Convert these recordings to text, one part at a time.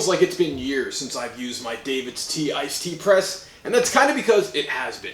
feels like it's been years since I've used my davidstea iced tea press, and that's kind of because it has been.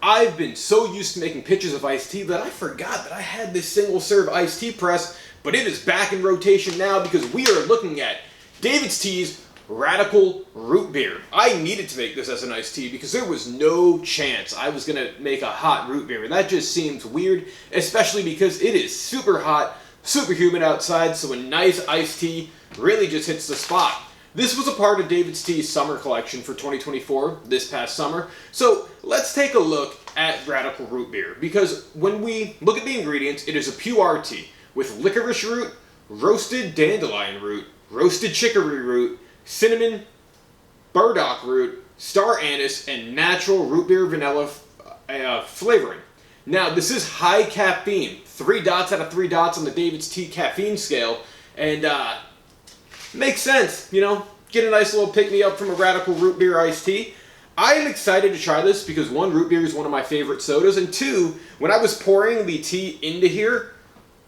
I've been so used to making pitches of iced tea that I forgot that I had this single serve iced tea press, but it is back in rotation now because we are looking at davidstea's Radical Root Beer. I needed to make this as an iced tea because there was no chance I was going to make a hot root beer. That just seems weird, especially because it is super hot, super humid outside, so a nice iced tea really just hits the spot. This was a part of davidstea's summer collection for 2024, this past summer. So let's take a look at Radical Root Beer, because when we look at the ingredients, it is a pure tea with licorice root, roasted dandelion root, roasted chicory root, cinnamon, burdock root, star anise, and natural root beer vanilla flavoring. Now, this is high caffeine, 3 dots out of 3 dots on the davidstea caffeine scale, and makes sense, you know, get a nice little pick-me-up from a Radical Root Beer iced tea. I am excited to try this because 1, root beer is one of my favorite sodas, and 2, when I was pouring the tea into here,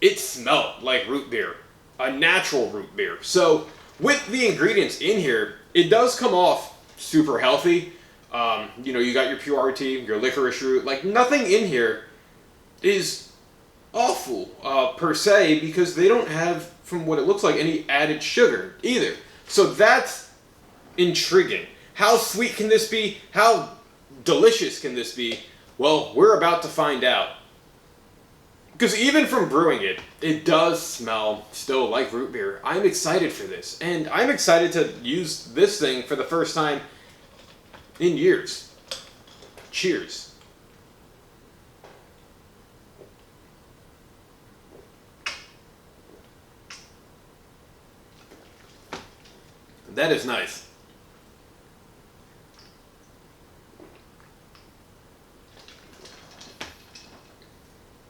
it smelled like root beer, a natural root beer. So with the ingredients in here, it does come off super healthy. You know, you got your pure tea, your licorice root, like nothing in here is awful per se, because they don't have, from what it looks like, any added sugar either. So that's intriguing. How sweet can this be? How delicious can this be? Well, we're about to find out. Because even from brewing it, it does smell still like root beer. I'm excited for this. And I'm excited to use this thing for the first time in years. Cheers. That is nice.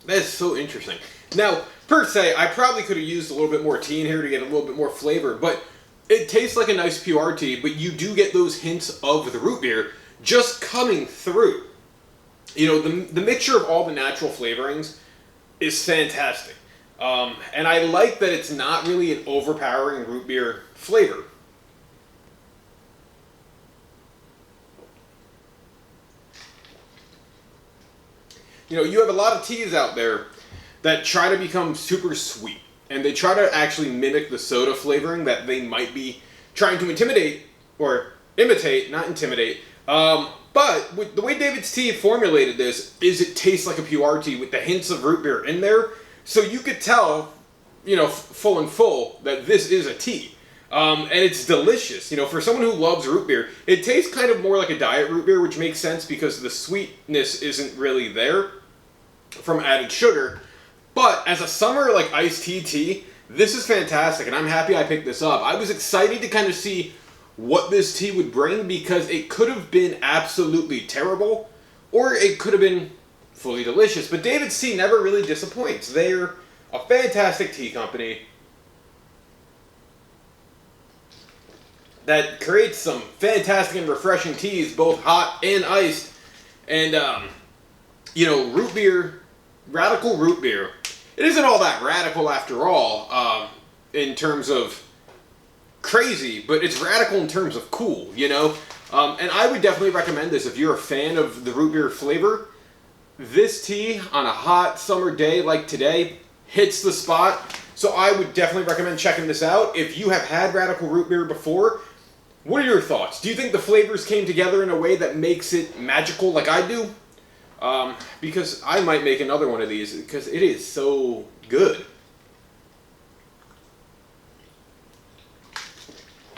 That is so interesting. Now, per se, I probably could have used a little bit more tea in here to get a little bit more flavor, but it tastes like a nice pure tea, but you do get those hints of the root beer just coming through. You know, the mixture of all the natural flavorings is fantastic. And I like that it's not really an overpowering root beer flavor. You know, you have a lot of teas out there that try to become super sweet, and they try to actually mimic the soda flavoring that they might be trying to imitate, not intimidate. But with the way davidstea formulated this is it tastes like a pure tea with the hints of root beer in there, so you could tell, you know, full that this is a tea. And it's delicious. You know, for someone who loves root beer, it tastes kind of more like a diet root beer, which makes sense because the sweetness isn't really there from added sugar. But as a summer like iced tea, this is fantastic, and I'm happy I picked this up. I was excited to kind of see what this tea would bring, because it could have been absolutely terrible, or it could have been fully delicious. But davidstea never really disappoints. They're a fantastic tea company that creates some fantastic and refreshing teas, both hot and iced. And, you know, root beer, Radical Root Beer, it isn't all that radical after all, in terms of crazy, but it's radical in terms of cool, you know? And I would definitely recommend this if you're a fan of the root beer flavor. This tea on a hot summer day like today hits the spot. So I would definitely recommend checking this out. If you have had Radical Root Beer before, what are your thoughts? Do you think the flavors came together in a way that makes it magical like I do? Because I might make another one of these because it is so good.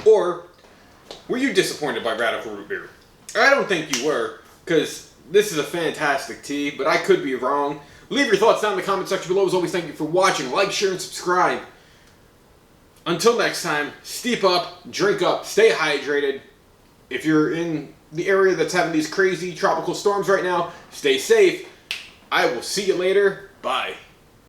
Or were you disappointed by Radical Root Beer? I don't think you were, because this is a fantastic tea, but I could be wrong. Leave your thoughts down in the comment section below. As always, thank you for watching. Like, share, and subscribe. Until next time, steep up, drink up, stay hydrated. If you're in the area that's having these crazy tropical storms right now, stay safe. I will see you later. Bye.